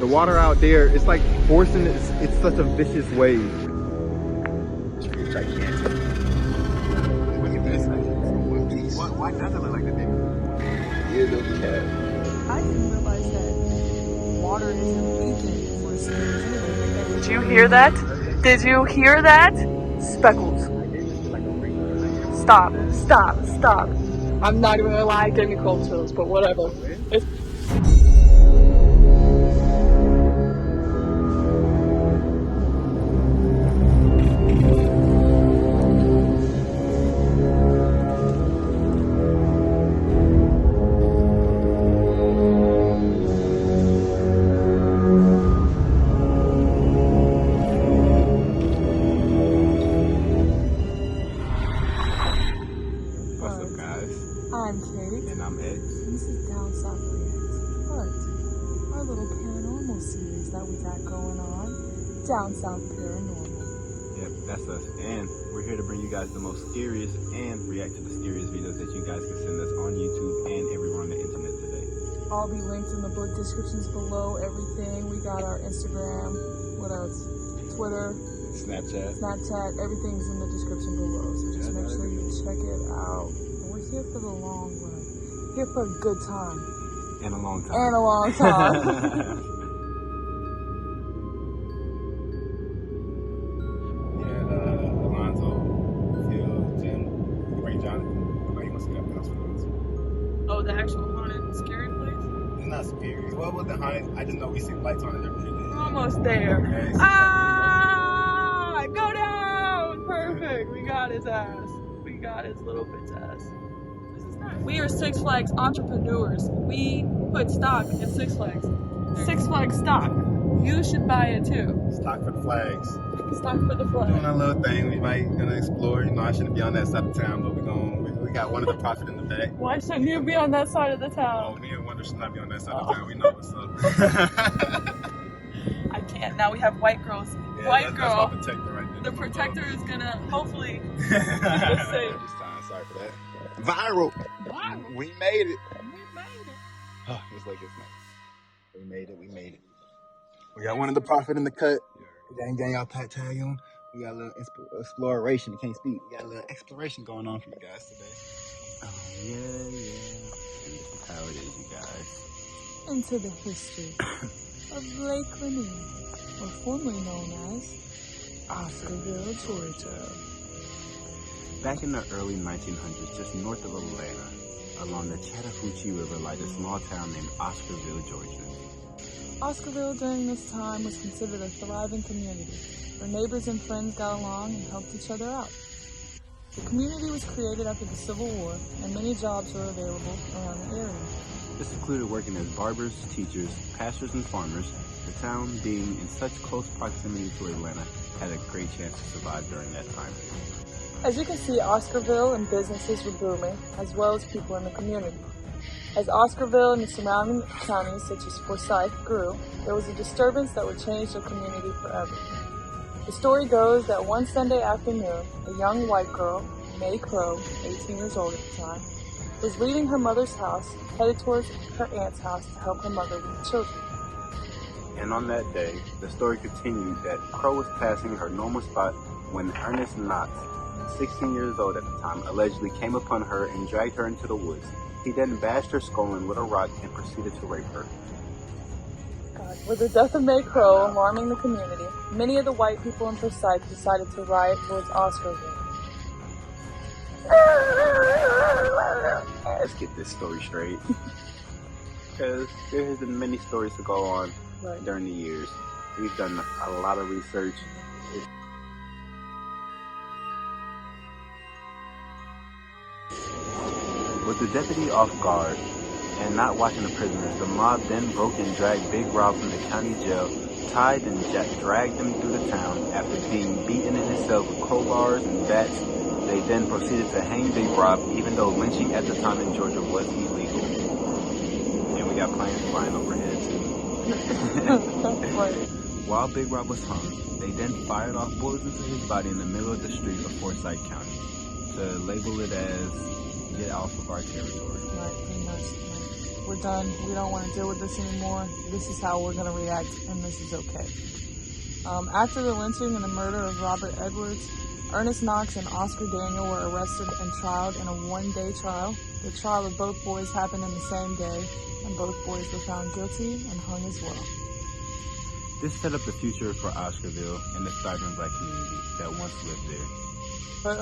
The water out there, it's like forcing, it's such a vicious wave. It's gigantic. Look at this. One piece. Why does it look like the thing? Yeah, no cat. I didn't realize that water is a beacon for spirits anyway. Did you hear that? Did you hear that? Speckles. Stop. Stop. Stop. I'm not even gonna lie, it gave me cold chills, but whatever. It's I'm Kate. And I'm Ed. And this is Down South Reacts. What? Our little paranormal series that we got going on. Down South Paranormal. Yep, that's us. And we're here to bring you guys the most scariest and react to the scariest videos that you guys can send us on YouTube and everywhere on the internet today. All be linked in the book descriptions below. Everything. We got our Instagram. What else? Twitter. Snapchat. Everything's in the description below. So just make sure you check it out. We're here for the long run. Here for a good time. And a long time. And a long time. Alonzo, Phil, Jim, Ray Jonathan. Oh, he must have got the house for us. Oh, the actual haunted scary place? It's not scary. Well, with the haunted, I just know we see lights on it every day. We're almost there. Yes. Ah! Go down! Perfect. We got his ass. We got his little bitch ass. We are Six Flags entrepreneurs. We put stock in Six Flags. Six Flags stock. You should buy it too. Stock for the flags. Stock for the flag. Doing our little thing. We might gonna explore. You know, I shouldn't be on that side of town, but we got one of the profit in the back. Why shouldn't you be on that side of the town? Oh, me and Wonder should not be on that side of town. We know what's up. I can't. Now we have white girls. Yeah, White that's my girl. protector right there. The protector is gonna hopefully keep us safe. This time, sorry for that. Viral. We made it. Oh, it's like it's nice. We made it. We got one of the profit in the cut. Gang, y'all tag on. We got a little exploration. Can't speak. We got a little exploration going on for you guys today. Oh, yeah. And this is how it is, you guys. Into the history of Lake Lanier, or formerly known as Oscarville, Georgia. Back in the early 1900s, just north of Atlanta, along the Chattahoochee River lies a small town named Oscarville, Georgia. Oscarville during this time was considered a thriving community, where neighbors and friends got along and helped each other out. The community was created after the Civil War, and many jobs were available around the area. This included working as barbers, teachers, pastors, and farmers. The town, being in such close proximity to Atlanta, had a great chance to survive during that time period. As you can see, Oscarville and businesses were booming, as well as people in the community. As Oscarville and the surrounding counties, such as Forsyth, grew, there was a disturbance that would change the community forever. The story goes that one Sunday afternoon, a young white girl, May Crow, 18 years old at the time, was leaving her mother's house, headed towards her aunt's house to help her mother with the children. And on that day, the story continued that Crow was passing her normal spot when Ernest Knott, 16 years old at the time, allegedly came upon her and dragged her into the woods. He then bashed her skull in with a rock and proceeded to rape her. God. With the death of May Crow alarming the community, many of the white people in Forsyth decided to riot towards Oscarville. Let's get this story straight. Because there has been many stories to go on during the years. We've done a lot of research. With the deputy off guard and not watching the prisoners, the mob then broke and dragged Big Rob from the county jail, tied and dragged him through the town. After being beaten in his cell with crowbars and bats, they then proceeded to hang Big Rob, even though lynching at the time in Georgia was illegal. And we got planes flying overhead too. While Big Rob was hung, they then fired off bullets into his body in the middle of the street of Forsyth County to label it as "Get off of our territory." Right, pretty much. we're done. We don't want to deal with this anymore. This is how we're going to react, and this is okay. After the lynching and the murder of Robert Edwards, Ernest Knox and Oscar Daniel were arrested and tried in a one-day trial. The trial of both boys happened in the same day, and both boys were found guilty and hung as well. This set up the future for Oscarville and the thriving black community that once lived there. But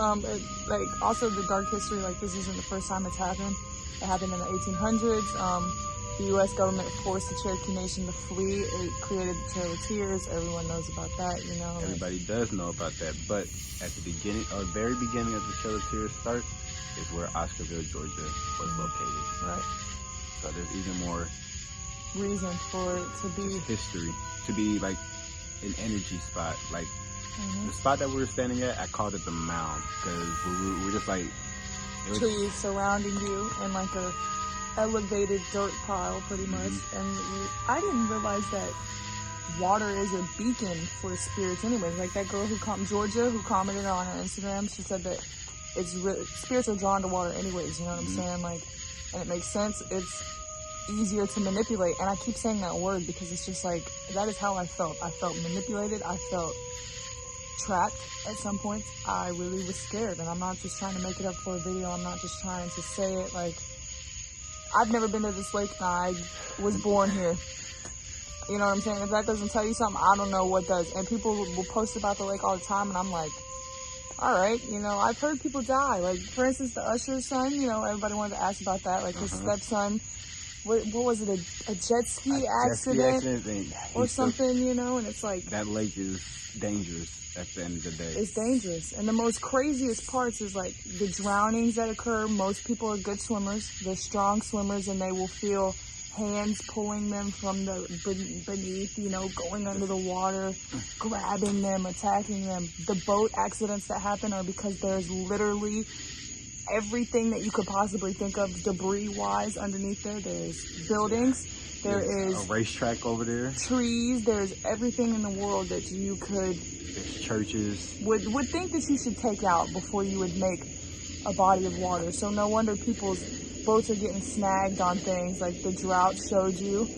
also the dark history, this isn't the first time it's happened. It happened in the 1800s. The U.S. government forced the Cherokee Nation to flee. It created the Trail of Tears. Everyone knows about that, Everybody does know about that, but at the beginning, or very beginning of the Trail of Tears start, is where Oscarville, Georgia was located. Right. So there's even more reason for it to be history, to be like an energy spot. The spot that we were standing at, I called it the mound because we're just like trees surrounding you and like a elevated dirt pile, pretty much. And I didn't realize that water is a beacon for spirits anyways. Like that girl Georgia, who commented on her Instagram, she said that spirits are drawn to water anyways, you know what I'm saying? And it makes sense. It's easier to manipulate, and I keep saying that word because it's just that is how I felt. I felt manipulated. I felt trapped at some points. I really was scared, and I'm not just trying to make it up for a video. I'm not just trying to say it. I've never been to this lake, and I was born here. You know what I'm saying? If that doesn't tell you something, I don't know what does. And people will post about the lake all the time, and I'm like, all right, I've heard people die. For instance, the Usher's son, everybody wanted to ask about that. His stepson, what was it, a jet ski accident or something, and it's that lake is dangerous at the end of the day. It's dangerous. And the most craziest parts is the drownings that occur. Most people are good swimmers. They're strong swimmers, and they will feel hands pulling them from the beneath, going under the water, grabbing them, attacking them. The boat accidents that happen are because there's literally everything that you could possibly think of debris-wise underneath there. There's buildings. There's a racetrack over there. Trees. There's everything in the world that you could... There's churches. Would think that you should take out before you would make a body of water. So no wonder people's boats are getting snagged on things. The drought showed you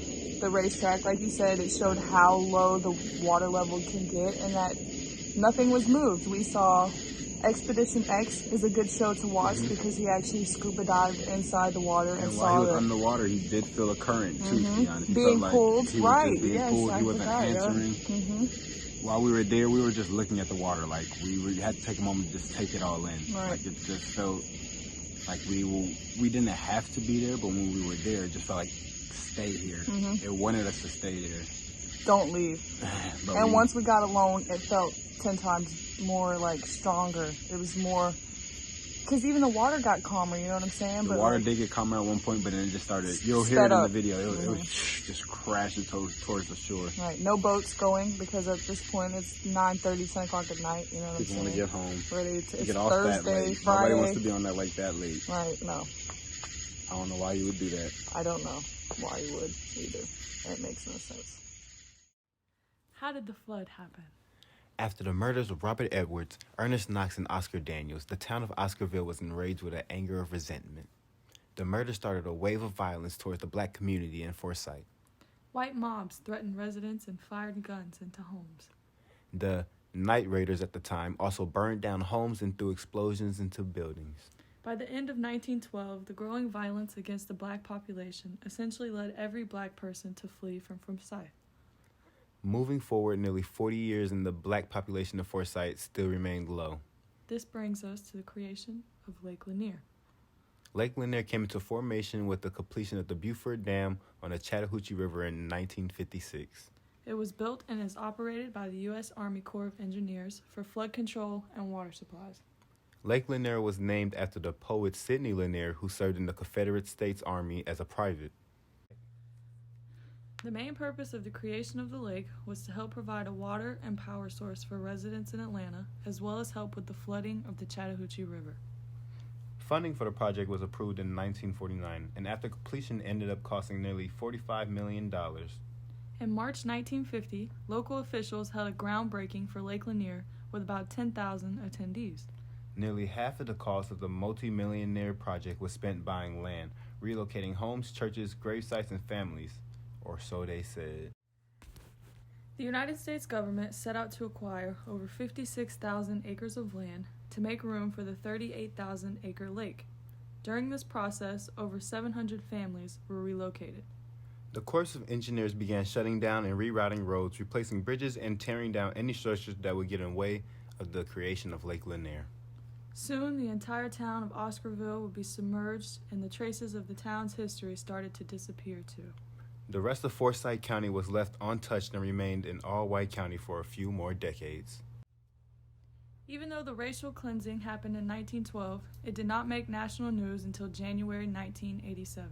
the racetrack. Like you said, it showed how low the water level can get and that nothing was moved. We saw Expedition X is a good show to watch because he actually scuba dived inside the water and saw while he was underwater, he did feel a current too, to be honest. He being pulled, he right. Was being pulled. He wasn't answering. While we were there, we were just looking at the water. We had to take a moment to just take it all in. Right. It just felt like we didn't have to be there, but when we were there, it just felt like stay here. It wanted us to stay there. Don't leave. And once we got alone, it felt 10 times more stronger. It was more, because even the water got calmer, you know what I'm saying? The water did get calmer at one point, but then it just started, you'll hear it in the video, it was just crashing towards the shore. Right, no boats going, because at this point it's 9:30, 10 o'clock at night, you know what I'm saying? People want to get home. Ready to, it's get off Thursday, that late. Friday. Nobody wants to be on that lake that late. Right, no. I don't know why you would do that. I don't know why you would either. It makes no sense. How did the flood happen? After the murders of Robert Edwards, Ernest Knox, and Oscar Daniels, the town of Oscarville was enraged with an anger of resentment. The murder started a wave of violence towards the black community in Forsyth. White mobs threatened residents and fired guns into homes. The night raiders at the time also burned down homes and threw explosions into buildings. By the end of 1912, the growing violence against the black population essentially led every black person to flee from Forsyth. Moving forward, nearly 40 years and the black population of Forsyth still remained low. This brings us to the creation of Lake Lanier. Lake Lanier came into formation with the completion of the Beaufort Dam on the Chattahoochee River in 1956. It was built and is operated by the U.S. Army Corps of Engineers for flood control and water supplies. Lake Lanier was named after the poet Sidney Lanier, who served in the Confederate States Army as a private. The main purpose of the creation of the lake was to help provide a water and power source for residents in Atlanta, as well as help with the flooding of the Chattahoochee River. Funding for the project was approved in 1949, and after completion ended up costing nearly $45 million. In March 1950, local officials held a groundbreaking for Lake Lanier with about 10,000 attendees. Nearly half of the cost of the multi-millionaire project was spent buying land, relocating homes, churches, grave sites, and families, or so they said. The United States government set out to acquire over 56,000 acres of land to make room for the 38,000-acre lake. During this process, over 700 families were relocated. The Corps of Engineers began shutting down and rerouting roads, replacing bridges, and tearing down any structures that would get in the way of the creation of Lake Lanier. Soon, the entire town of Oscarville would be submerged, and the traces of the town's history started to disappear too. The rest of Forsyth County was left untouched and remained an all-white county for a few more decades. Even though the racial cleansing happened in 1912, it did not make national news until January 1987.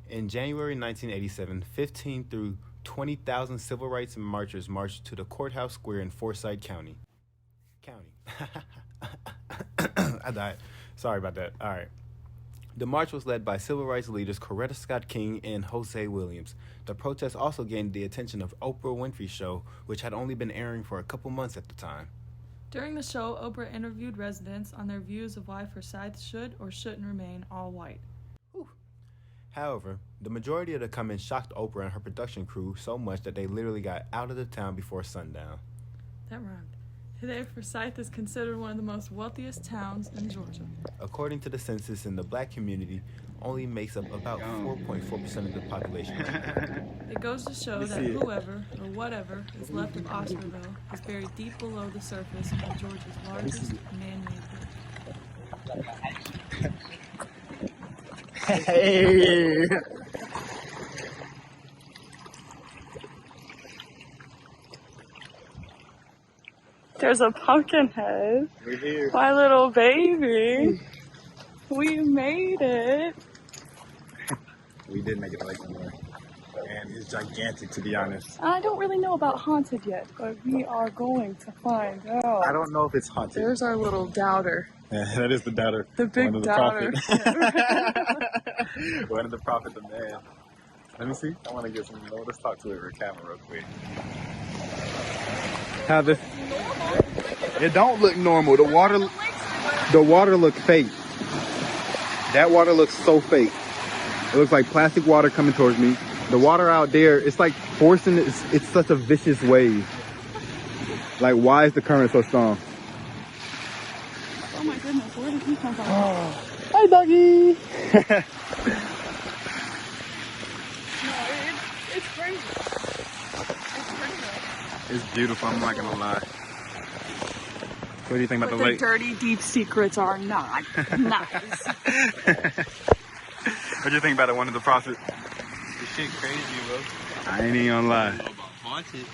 In January 1987, 15 through 20,000 civil rights marchers marched to the courthouse square in Forsyth County. I died. Sorry about that. All right. The march was led by civil rights leaders Coretta Scott King and Jose Williams. The protest also gained the attention of Oprah Winfrey's show, which had only been airing for a couple months at the time. During the show, Oprah interviewed residents on their views of why Forsyth should or shouldn't remain all white. However, the majority of the comments shocked Oprah and her production crew so much that they literally got out of the town before sundown. That rhymed. Today, Forsyth is considered one of the most wealthiest towns in Georgia. According to the census, in the black community only makes up about 4.4% of the population. It goes to show that whoever or whatever is left of Oscarville is buried deep below the surface of Georgia's largest man-made lake. Hey! There's a pumpkin head. We're here. My little baby. We made it. We did make it to Lake Lanier. And it's gigantic, to be honest. I don't really know about haunted yet, but we are going to find out. I don't know if it's haunted. There's our little doubter. Yeah, that is the doubter. The big One of the doubter. prophet. One of the prophet, the man. Let me see. I want to get some. Let's talk to it over camera real quick. How the? It don't look normal. The water looks fake. That water looks so fake. It looks like plastic water coming towards me. The water out there, it's like forcing. It's such a vicious wave. Like, why is the current so strong? Oh my goodness, where did he come from? Hi, doggy. It's crazy. It's crazy. It's beautiful. I'm not gonna lie. What do you think about But the lake? dirty, deep secrets are not nice. What do you think about it? One of the prophets. This shit crazy, bro. I ain't even gonna lie. I don't know about haunted.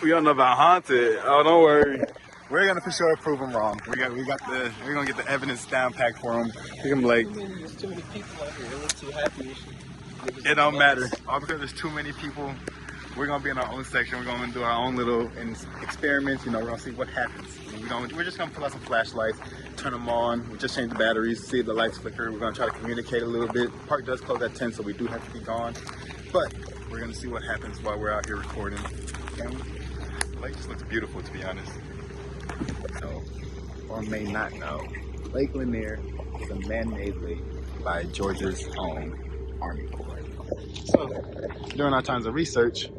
We don't know about haunted. Oh, don't worry. We're gonna for sure prove them wrong. We're gonna get the evidence down packed for them. We're gonna be like, There's too many people out here. They look too happy. it don't matter. All because there's too many people. We're gonna be in our own section. We're gonna do our own little experiments. You know, we're gonna see what happens. We're just gonna pull out some flashlights, turn them on. We just changed the batteries, see if the lights flicker. We're gonna try to communicate a little bit. The park does close at 10, so we do have to be gone. But we're gonna see what happens while we're out here recording. And the lake just looks beautiful, to be honest. So, or may not know, Lake Lanier is a man-made lake by Georgia's own Army Corps. So, during our times of research,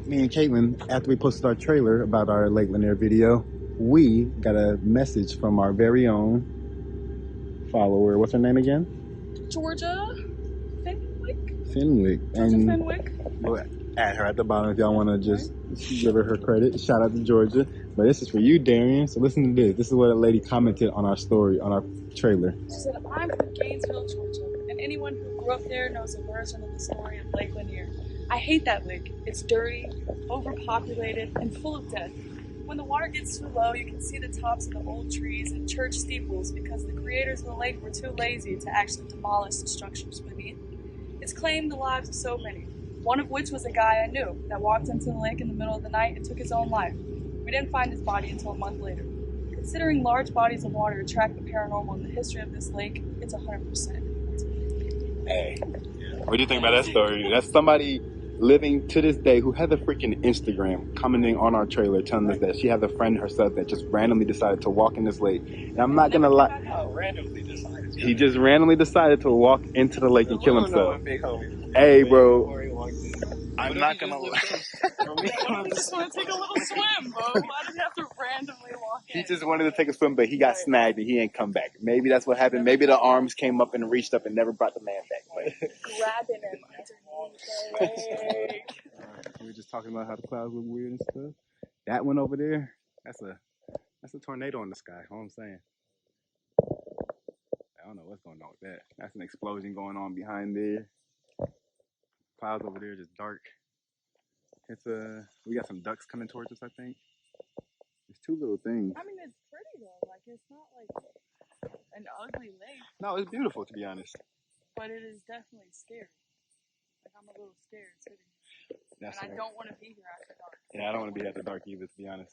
me and Caitlin, after we posted our trailer about our Lake Lanier video, we got a message from our very own follower. What's her name again? Georgia Fenwick. Fenwick. Georgia Fenwick. We'll add her at the bottom if y'all want to just give her credit. Shout out to Georgia. But this is for you, Darian. So listen to this. This is what a lady commented on our story, on our trailer. She said, I'm from Gainesville, Georgia, and anyone who grew up there knows a version of the story of Lake Lanier. I hate that lake. It's dirty, overpopulated, and full of death. When the water gets too low, you can see the tops of the old trees and church steeples because the creators of the lake were too lazy to actually demolish the structures beneath. It's claimed the lives of so many, one of which was a guy I knew that walked into the lake in the middle of the night and took his own life. We didn't find his body until a month later. Considering large bodies of water attract the paranormal in the history of this lake, it's 100%. Hey, what do you think about that story? That's somebody living to this day who has a freaking Instagram commenting on our trailer telling us that she has a friend herself that just randomly decided to walk in this lake. And I'm not gonna lie, Randomly decided. he just randomly decided to walk into the lake and kill We don't know himself. what big homie was Hey, doing bro, before he walked in. I'm What if not he gonna just lie. looked in? What if we just want to take a little swim, Bo? Why did you have to randomly walk in? He just wanted to take a swim, but he got snagged and he ain't come back. Maybe that's what happened. Maybe the arms came up and reached up and never brought the man back. But Grabbing him underneath the leg. we were just talking about how the clouds look weird and stuff. That one over there, that's a tornado in the sky. All I'm saying. I don't know what's going on with that. That's an explosion going on behind there. Clouds over there just dark. We got some ducks coming towards us, I think. There's two little things. I mean, it's pretty though. Like, it's not like an ugly lake, No, it's beautiful to be honest. but it is definitely scary. Like, I'm a little scared sitting here. That's And I right. don't want to be here after dark. Yeah, I don't want to be after dark either, to be honest.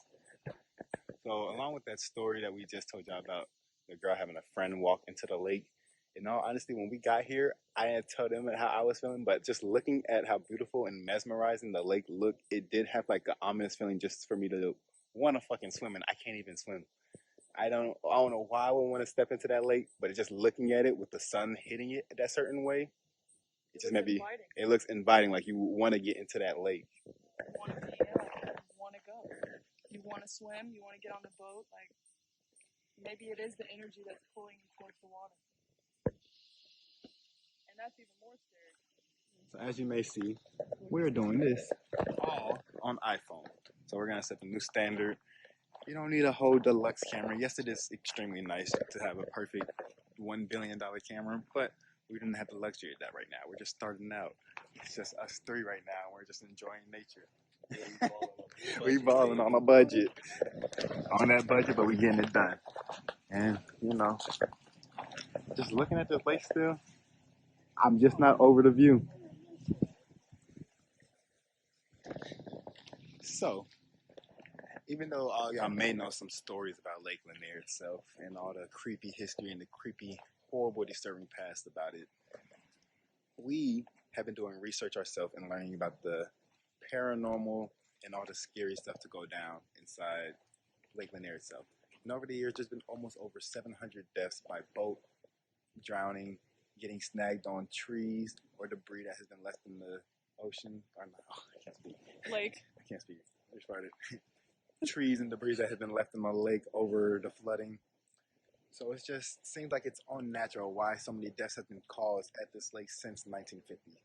So, along with that story that we just told y'all about the girl having a friend walk into the lake, in all honesty, when we got here, I didn't tell them how I was feeling, but just looking at how beautiful and mesmerizing the lake looked, it did have like an ominous feeling just for me to want to fucking swim, and I can't even swim. I don't know why I would want to step into that lake, but just looking at it with the sun hitting it that certain way, it just maybe inviting. it looks inviting, like you want to get into that lake. You want to be in, you want to go. You want to swim, you want to get on the boat. Like, maybe it is the energy that's pulling you towards the water. And that's even more scary. So as you may see, we're doing this all on iPhone. So we're gonna set the new standard. You don't need a whole deluxe camera. Yes, it is extremely nice to have a perfect $1 billion camera, but we didn't have the luxury of that right now. We're just starting out. It's just us three right now. We're just enjoying nature. We balling on a budget. On that budget, but we getting it done. And, you know, just looking at this lake still, I'm just not over the view. So, even though all y'all may know some stories about Lake Lanier itself and all the creepy history and the creepy, horrible, disturbing past about it, we have been doing research ourselves and learning about the paranormal and all the scary stuff to go down inside Lake Lanier itself. And over the years, there's been almost over 700 deaths by boat, drowning, getting snagged on trees, or debris that has been left in the ocean. I can't speak. Lake. I can't speak. I just farted. Trees and debris that have been left in the lake over the flooding. So it just seems like it's unnatural why so many deaths have been caused at this lake since 1950.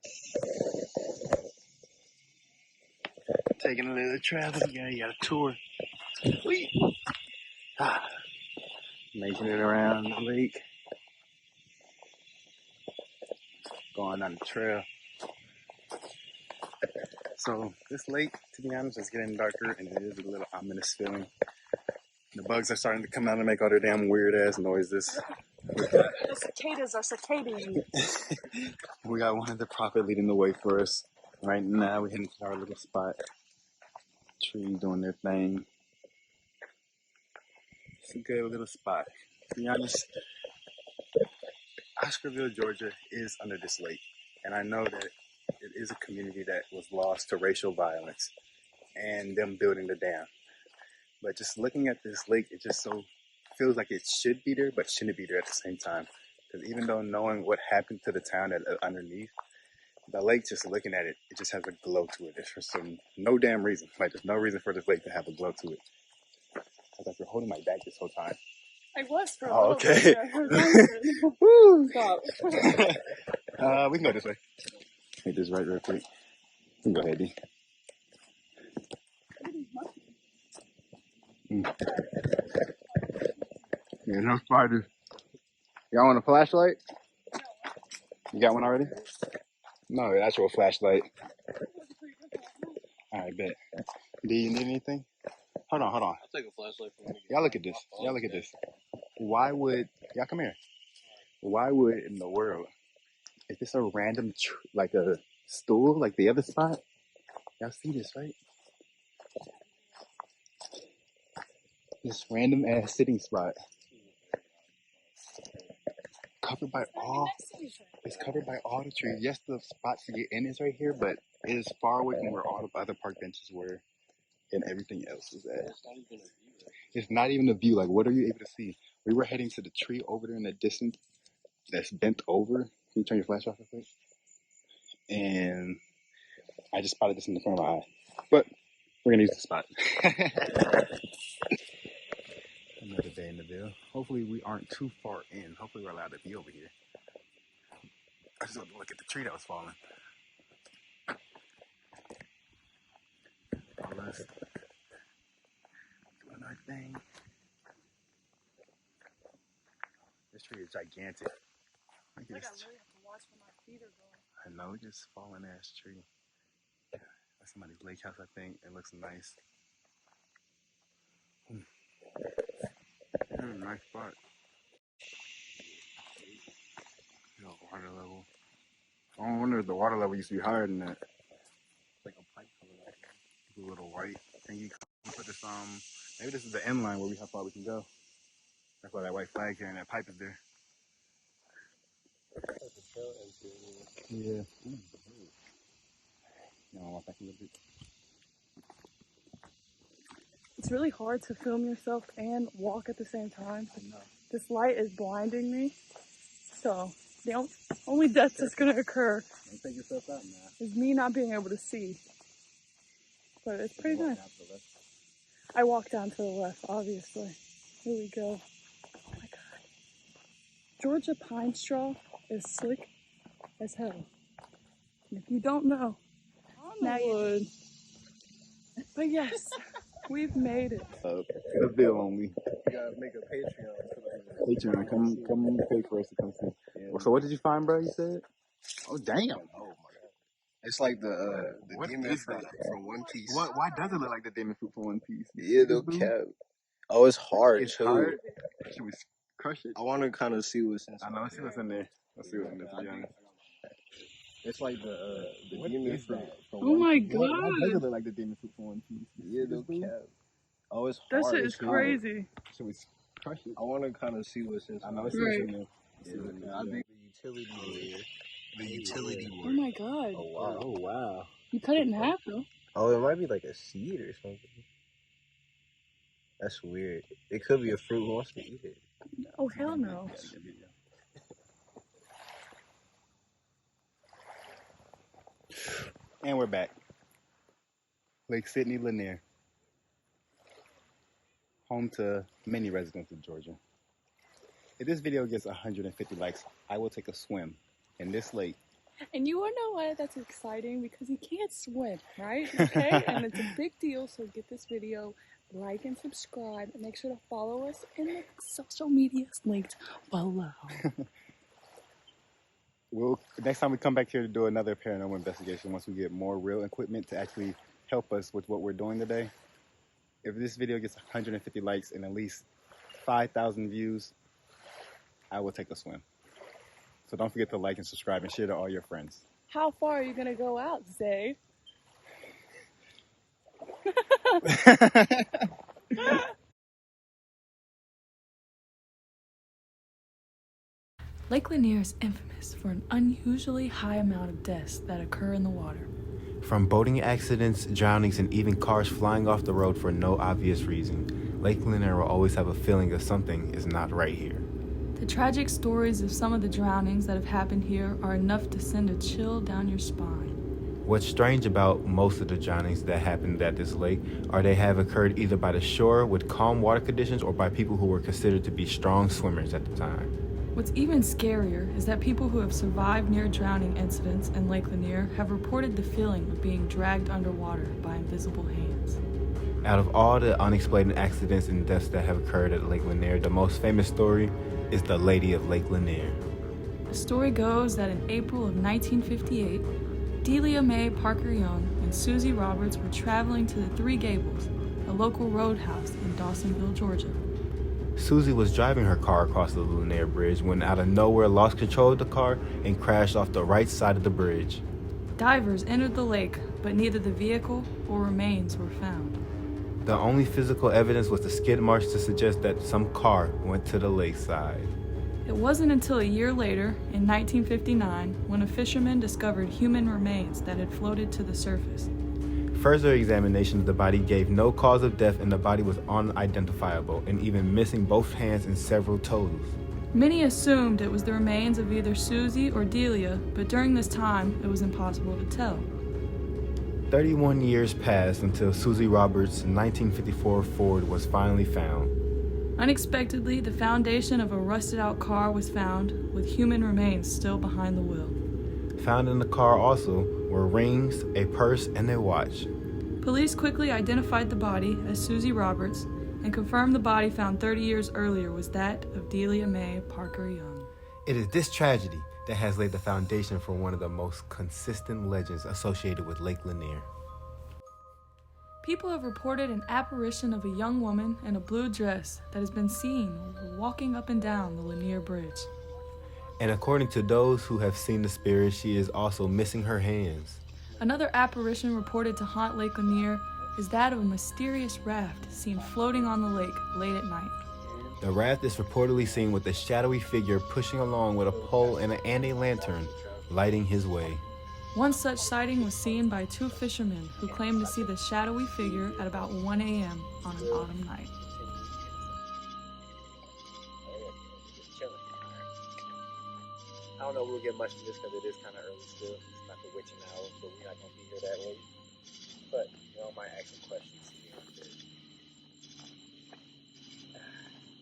Taking a little travel, you got a tour. Making it around the lake. Going down the trail. So this lake, to be honest, is getting darker and it is a little ominous feeling. The bugs are starting to come out and make all their damn weird ass noises. The cicadas are cicadaing. We got one of the prophet leading the way for us. Right now we're heading to our little spot. Trees doing their thing. It's a good little spot. To be honest, Oscarville, Georgia is under this lake. And I know that it is a community that was lost to racial violence and them building the dam. But just looking at this lake, it just so feels like it should be there, but shouldn't be there at the same time. Because even though knowing what happened to the town underneath, the lake, just looking at it, it just has a glow to it. It's for no damn reason. Like, there's no reason for this lake to have a glow to it. I thought you were holding my back this whole time. I was for a Oh, little okay. bit. Woo! Stop. We can go this way. Hit this right real quick. You can go ahead, D. Yeah, no spiders. Y'all want a flashlight? You got one already? No, an actual flashlight. Alright, bet. Do you need anything? Hold on. I'll take a flashlight from you. Y'all look at this. Why would... Y'all come here. Why would in the world... Is this a random, like a stool, like the other spot? Y'all see this, right? This random ass sitting spot. Covered by all... It's covered by all the trees. Yes, the spot to get in is right here, but It is far away from where all the other park benches were and everything else is at. It's not even a view. It's not even a view. Like, what are you able to see? We were heading to the tree over there in the distance that's bent over. Can you turn your flash off real quick? And I just spotted this in the front of my eye. But we're gonna use the spot. Another day in the Ville. Hopefully we aren't too far in. Hopefully we're allowed to be over here. I just want to look at the tree that was falling. All us doing our thing. This tree is gigantic. Look at this tree. have to watch where my feet are going. I know, just falling ass tree. That's somebody's lake house, I think. It looks nice. Nice spot. Water level. I wonder if the water level used to be higher than that. It's like a pipe coming out. It's a little white. And you put this maybe this is the end line where how far we can go. That's why that white flag here and that pipe is there. Yeah. You want to walk back a little bit? It's really hard to film yourself and walk at the same time. I know. This light is blinding me. So the only death that's going to occur Don't take yourself out now. is me not being able to see. But it's pretty Walk nice. down to the left. I walk down to the left, obviously. Here we go. Oh my God. Georgia pine straw is slick as hell. And if you don't know, now you would. But yes, we've made it. The bill only. You gotta make a Patreon. Patreon, come pay for us to come see. Yeah. So what did you find, bro? You said? Oh damn! Oh my God. It's like the What demon is fruit that? from One Piece. What? Why does it look like the demon fruit from One Piece? Yeah, no cap. Oh, it's hard It's too. hard. Should we crush it? I want to kind of see what's inside. I know. Let's see what's in there. Let's see what's in there. To be honest. It's like the What demon is fruit that? from Oh One my Piece. Why God. does it look like the demon fruit from One Piece? Yeah, no cap. Oh, it's That hard. shit is too. crazy. Should we crush it? I want to kind of see what's inside. I know. Let's see what's in there. Yeah, I think the utility layer. The utility Oh word. my God. Oh wow. Oh wow. You cut it in half though. Oh, it might be like a seed or something. That's weird. It could be a fruit. Who wants to eat it? Oh hell no. And we're back. Lake Sidney, Lanier. Home to many residents of Georgia. If this video gets 150 likes, I will take a swim in this lake. And you wanna know why that's exciting? Because you can't swim, right? Okay? And it's a big deal, so give this video a like and subscribe, and make sure to follow us in the social medias linked below. Next time we come back here to do another paranormal investigation, once we get more real equipment to actually help us with what we're doing today. If this video gets 150 likes and at least 5,000 views, I will take a swim. So don't forget to like and subscribe and share to all your friends. How far are you gonna go out, Zay? Lake Lanier is infamous for an unusually high amount of deaths that occur in the water. From boating accidents, drownings, and even cars flying off the road for no obvious reason, Lake Lanier will always have a feeling that something is not right here. The tragic stories of some of the drownings that have happened here are enough to send a chill down your spine. What's strange about most of the drownings that happened at this lake are they have occurred either by the shore with calm water conditions or by people who were considered to be strong swimmers at the time. What's even scarier is that people who have survived near drowning incidents in Lake Lanier have reported the feeling of being dragged underwater by invisible hands. Out of all the unexplained accidents and deaths that have occurred at Lake Lanier, the most famous story is the Lady of Lake Lanier. The story goes that in April of 1958, Delia Mae Parker Young and Susie Roberts were traveling to the Three Gables, a local roadhouse in Dawsonville, Georgia. Susie was driving her car across the Lanier Bridge when out of nowhere lost control of the car and crashed off the right side of the bridge. Divers entered the lake, but neither the vehicle or remains were found. The only physical evidence was the skid marks to suggest that some car went to the lakeside. It wasn't until a year later, in 1959, when a fisherman discovered human remains that had floated to the surface. Further examination of the body gave no cause of death, and the body was unidentifiable and even missing both hands and several toes. Many assumed it was the remains of either Susie or Delia, but during this time, it was impossible to tell. 31 years passed until Susie Roberts' 1954 Ford was finally found. Unexpectedly, the foundation of a rusted-out car was found, with human remains still behind the wheel. Found in the car also were rings, a purse, and a watch. Police quickly identified the body as Susie Roberts and confirmed the body found 30 years earlier was that of Delia Mae Parker Young. It is this tragedy that has laid the foundation for one of the most consistent legends associated with Lake Lanier. People have reported an apparition of a young woman in a blue dress that has been seen walking up and down the Lanier Bridge. And according to those who have seen the spirit, she is also missing her hands. Another apparition reported to haunt Lake Lanier is that of a mysterious raft seen floating on the lake late at night. The raft is reportedly seen with a shadowy figure pushing along with a pole and a lantern, lighting his way. One such sighting was seen by two fishermen who claimed to see the shadowy figure at about 1 a.m. on an autumn night. Just chilling. I don't know if we'll get much from this because it is kind of early still. It's not the witching hour, so we're not going to be here that late. But, I might ask some questions here and there.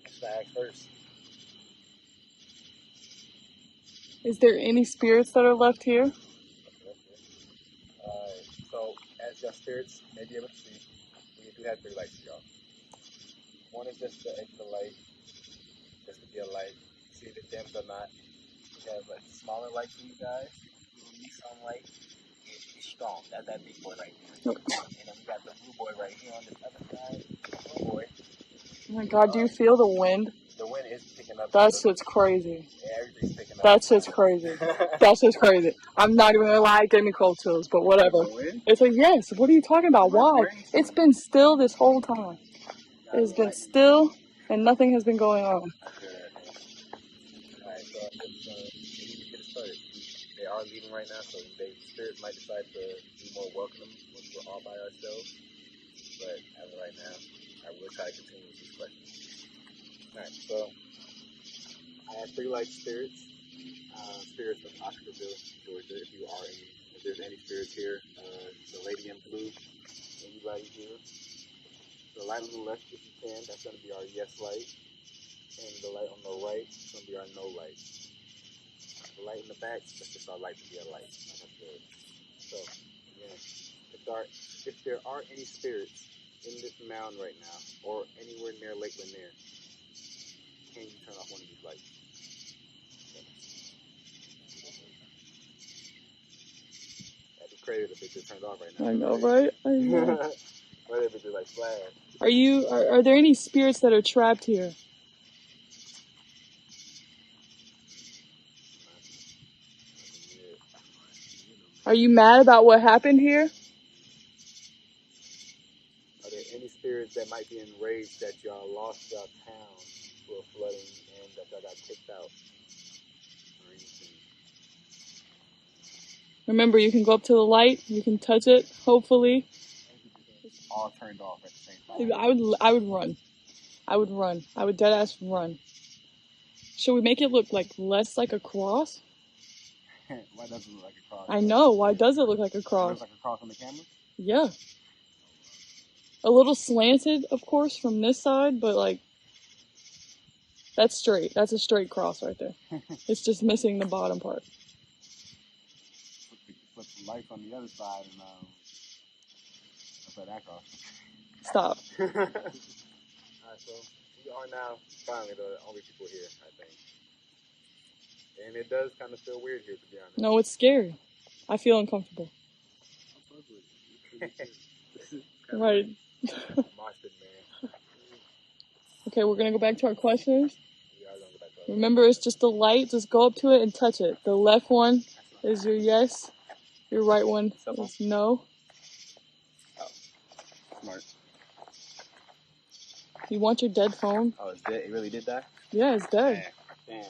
What should I ask first? Is there any spirits that are left here? So, as your spirits may be able to see, we do have 3 lights for y'all. One is just the edge of the light, just to be a light. See if it dims or not. We have a smaller light for you guys. The sunlight is strong. That's that big boy right there. And then we got the blue boy right here on the other side. Blue boy. Oh my god, do you feel the wind? The wind is picking up. That shit's crazy. Yeah, everything's picking up. That shit's crazy. That shit's crazy. I'm not even gonna lie, it gave me cold chills, but whatever. It's like, yes, what are you talking about? Why? It's been still this whole time. It's been still, and nothing has been going on. Alright, so we need to get it started. They are leaving right now, so spirits might decide to be more welcoming when we're all by ourselves. But as of right now, I will try to continue with these questions. Alright, so I have 3 light spirits. Spirits of Oscarville, Georgia, if there's any spirits here. The lady in blue, anybody here. The light on the left, if you can, that's going to be our yes light. And the light on the right is going to be our no light. The light in the back, that's just our light to be a light. Like I said. So, again, if there are any spirits in this mound right now, or anywhere near Lake Lanier, can you turn off one of these lights? That'd be crazy if it just turned off right now. I know, right? I know. Or if it just like flash. Are there any spirits that are trapped here? Are you mad about what happened here? Are there any spirits that might be enraged that y'all lost your town to a flooding and that y'all got kicked out? Or anything? Remember, you can go up to the light, you can touch it, hopefully. All turned off at the same time. I would run. I would dead ass run. Should we make it look like less like a cross? Why does it look like a cross? I know. Why does it look like a It cross? looks like a cross on the camera? Yeah. A little slanted, of course, from this side, but like, that's straight. That's a straight cross right there. It's just missing the bottom part. Flip the lights on the other side and put that cross. Stop. Alright, so we are now finally the only people here, I think. And it does kind of feel weird here, to be honest. No, it's scary. I feel uncomfortable. Right. Monster, man. Okay, we're gonna go back to our questions. We are gonna go back to Remember, it's just a light. Just go up to it and touch it. The left one is your yes. Your right one is no. Smart. You want your dead phone? Oh, it's dead? It really did that? Yeah, it's dead. Damn.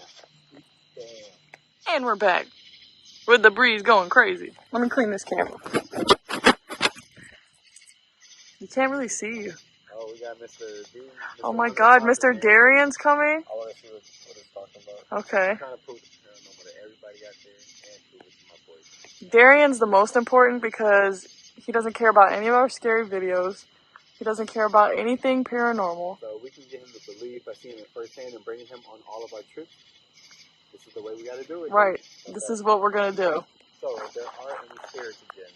And we're back with the breeze going crazy. Let me clean this camera. You can't really see you. Oh, we got Mr. D. Oh my God, Mr. Darian's coming? I want to see what it's talking about. Okay. I'm trying to prove the paranormal to everybody out there and prove it to my boys. Darian's the most important because he doesn't care about any of our scary videos. He doesn't care about anything paranormal. So we can get him to believe by seeing it firsthand and bringing him on all of our trips. This is the way we got to do it. Right. Okay. This is what we're going to do. So if there are any spirits again,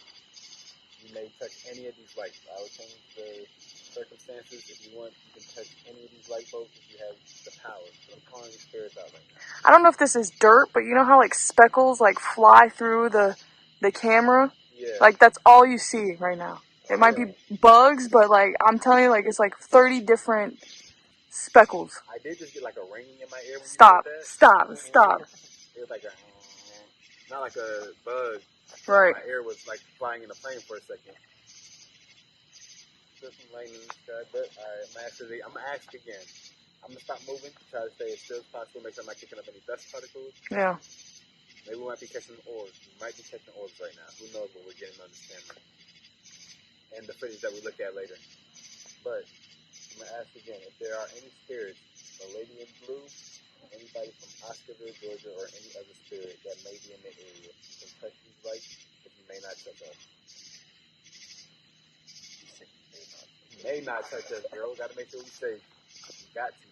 you may touch any of these lights. I will change the circumstances. If you want, you can touch any of these light bulbs if you have the power. So I'm calling these spirits out right now. I don't know if this is dirt, but you know how like speckles like fly through the camera? Yeah. Like that's all you see right now. It might be bugs, but like I'm telling you, like it's like 30 different speckles. I did just get like a ringing in my ear when Stop, you said that. stop. It was like a, not like a bug. Right. My ear was like flying in a plane for a second. Just some lightning strike, but alright, I'm gonna ask again. I'm gonna stop moving, try to stay as still as possible, make sure I'm not kicking up any dust particles. Yeah. Maybe we might be catching orbs. We might be catching orbs right now. Who knows what we're getting on this camera. And the footage that we look at later. But I'm gonna ask again, if there are any spirits, the lady in blue, anybody from Oscarville, Georgia, or any other spirit that may be in the area, you can touch these lights, but you may not touch us. You may not touch us, girl. Gotta make sure we safe. You got to.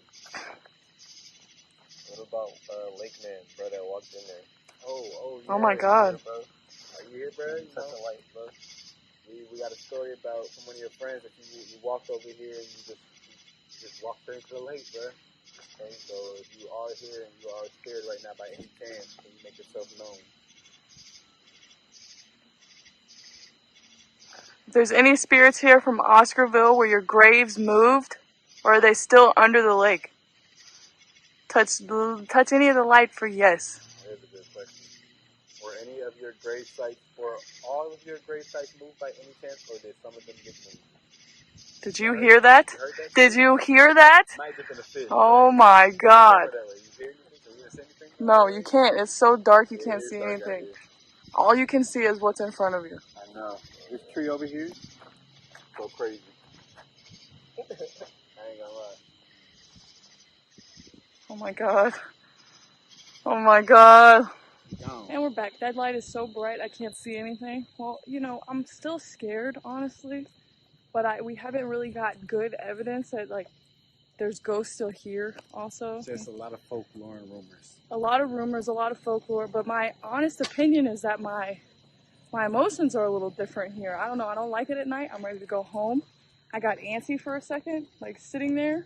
What about Lakeman, bro, that walked in there? Oh, yeah. Oh my God. Are you here, bro? You touch the light, bro. We got a story about from one of your friends that you walked over here and you just walked into the lake, bro. Okay, so if you are here and you are scared right now by any chance, can you make yourself known? If there's any spirits here from Oscarville where your graves moved, or are they still under the lake? Touch any of the light for yes. That is a good question. Were any of your grave sites, or all of your grave sites moved by any chance, or did some of them get moved? Did you hear that? You heard that? Did you hear that? Might have been a fish. Oh my God. You hear anything? Can you see anything? No, you can't. It's so dark you can't It's see dark out anything. here. All you can see is what's in front of you. I know. This tree over here, so crazy. I ain't gonna lie. Oh my God. Oh my God. Gone. And we're back. That light is so bright I can't see anything. Well, you know, I'm still scared, honestly. But we haven't really got good evidence that, like, there's ghosts still here also. Just a lot of folklore and rumors. A lot of rumors, a lot of folklore. But my honest opinion is that my emotions are a little different here. I don't know. I don't like it at night. I'm ready to go home. I got antsy for a second, like sitting there.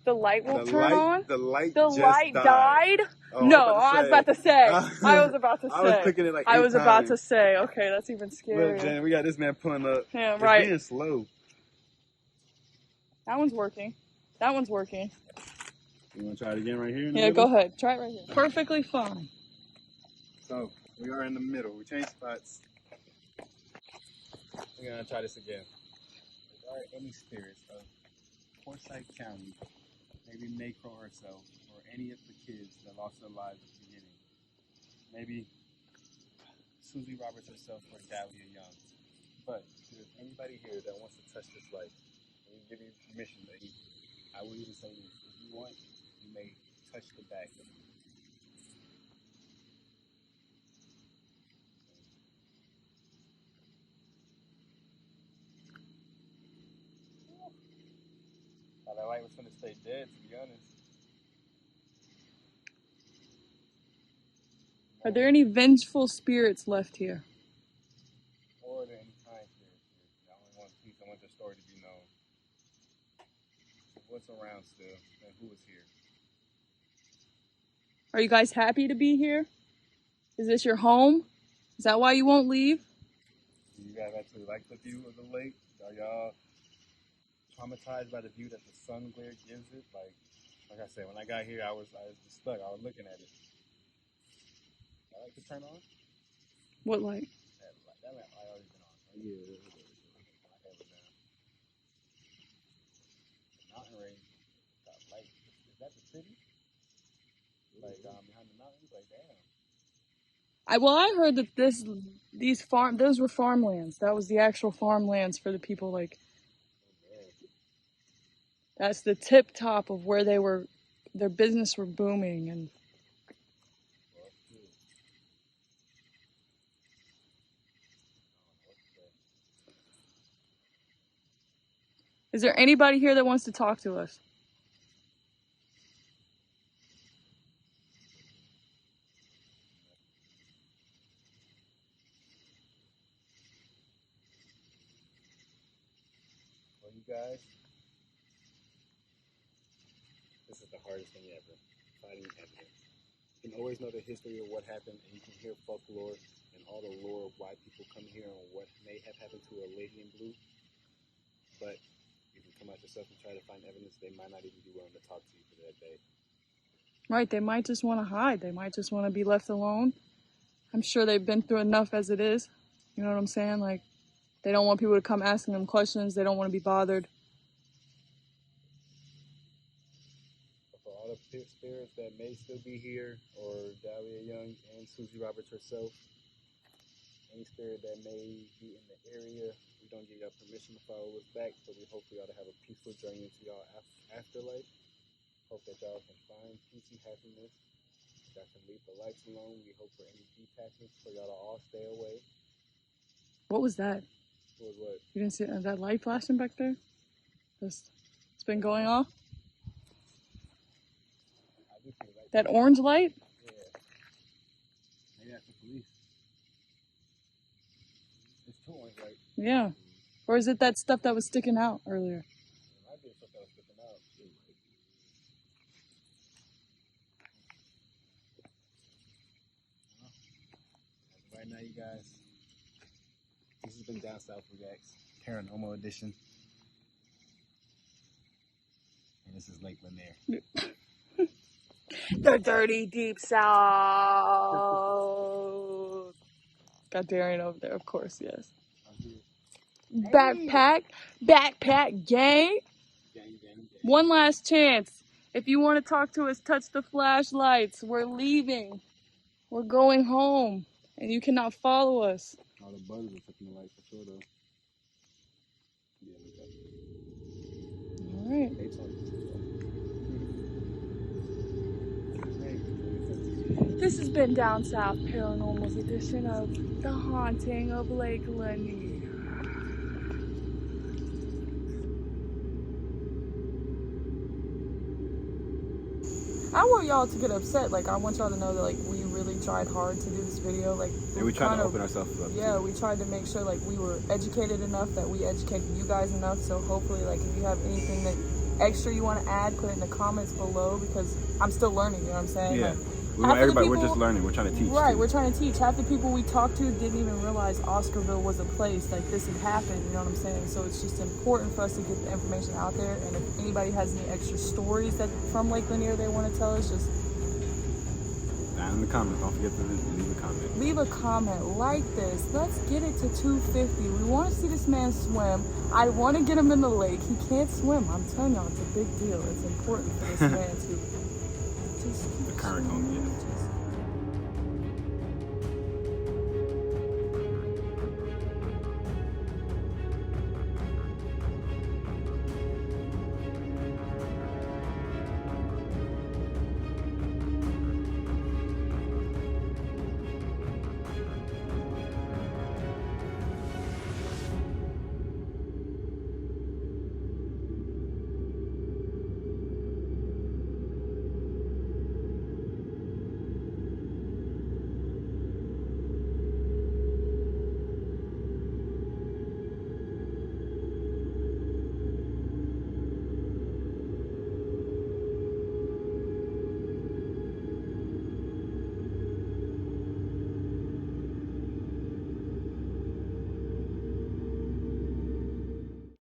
The light won't turn on. The light The just light died. Oh, No, I was about to say. I was clicking it like I 8 was about to times. say. Okay, that's even scarier. Look, Jen, we got this man pulling up. Yeah, It's right. being slow. That one's working. That one's working. You want to try it again right here? In the Yeah, middle? go ahead. Try it right here. Perfectly fine. So, we are in the middle. We changed spots. We're going to try this again. If there are any spirits of Forsyth County, maybe Macro herself, or any of the kids that lost their lives at the beginning, maybe Susie Roberts herself or Dahlia Young. But if there's anybody here that wants to touch this light, we give you permission, lady. I will even say this. If you want, you may touch the back of it. That light was going to stay dead, to be honest. Are there any vengeful spirits left here? Or are there any kind spirits here? I only want peace. I want your story to be known. What's around still, and who is here? Are you guys happy to be here? Is this your home? Is that why you won't leave? Do you guys actually like the view of the lake? Are y'all traumatized by the view that the sun glare gives it? Like I said, when I got here, I was just stuck. I was looking at it. I like to turn on. What light? That lamp I already been on. Oh, yeah. My head was down. The mountain range got light. Is that the city? Like behind the mountains? Like damn. I heard that those were farmlands. That was the actual farmlands for the people. Like, that's the tip top of where their business were booming. And is there anybody here that wants to talk to us? Well, you guys, this is the hardest thing ever, finding evidence. You can always know the history of what happened, and you can hear folklore and all the lore of why people come here and what may have happened to a lady in blue. But if you come out yourself and try to find evidence, they might not even be willing to talk to you for that day. Right, they might just want to hide. They might just want to be left alone. I'm sure they've been through enough as it is. You know what I'm saying? Like, they don't want people to come asking them questions. They don't want to be bothered. For all the spirits that may still be here, or Dahlia Young and Susie Roberts herself, any spirit that may be in the area, we don't give y'all permission to follow us back, but we hope for y'all to have a peaceful journey into y'all afterlife. Hope that y'all can find peace and happiness. Y'all can leave the lights alone. We hope for any detachments for y'all to all stay away. What was that? What was what? You didn't see that light flashing back there? It's been going off? I do see the lights. That orange light? Yeah. Maybe that's the police. It's too orange light. Yeah. Or is it that stuff that was sticking out earlier? It might be the stuff that was sticking out. Right now, you guys, this has been Down South Reacts, Paranormal Edition. And this is Lake Lanier. The dirty deep south. Got Darian over there, of course, yes. Backpack gang. Gang. One last chance. If you want to talk to us, touch the flashlights. We're leaving. We're going home. And you cannot follow us. All the bugs are touching the light for sure, though. Yeah, All right. they talk. This has been Down South Paranormal's edition of The Haunting of Lake Lanier. I want y'all to get upset. Like, I want y'all to know that, like, we really tried hard to do this video. Like, And we tried to open ourselves up. Yeah, too. we tried to make sure, like, we were educated enough, that we educated you guys enough. So hopefully, like, if you have anything that extra you want to add, put it in the comments below, because I'm still learning, you know what I'm saying? Yeah. Like, We want everybody, we're just learning. We're trying to teach. Right, too. we're trying to teach. Half the people we talked to didn't even realize Oscarville was a place. Like, this had happened, you know what I'm saying? So it's just important for us to get the information out there. And if anybody has any extra stories from Lake Lanier they want to tell us, just down in the comments. Don't forget to leave a comment. leave a comment like this. Let's get it to 250. We want to see this man swim. I want to get him in the lake. He can't swim. I'm telling y'all, it's a big deal. It's important for this man to just The current home, yeah.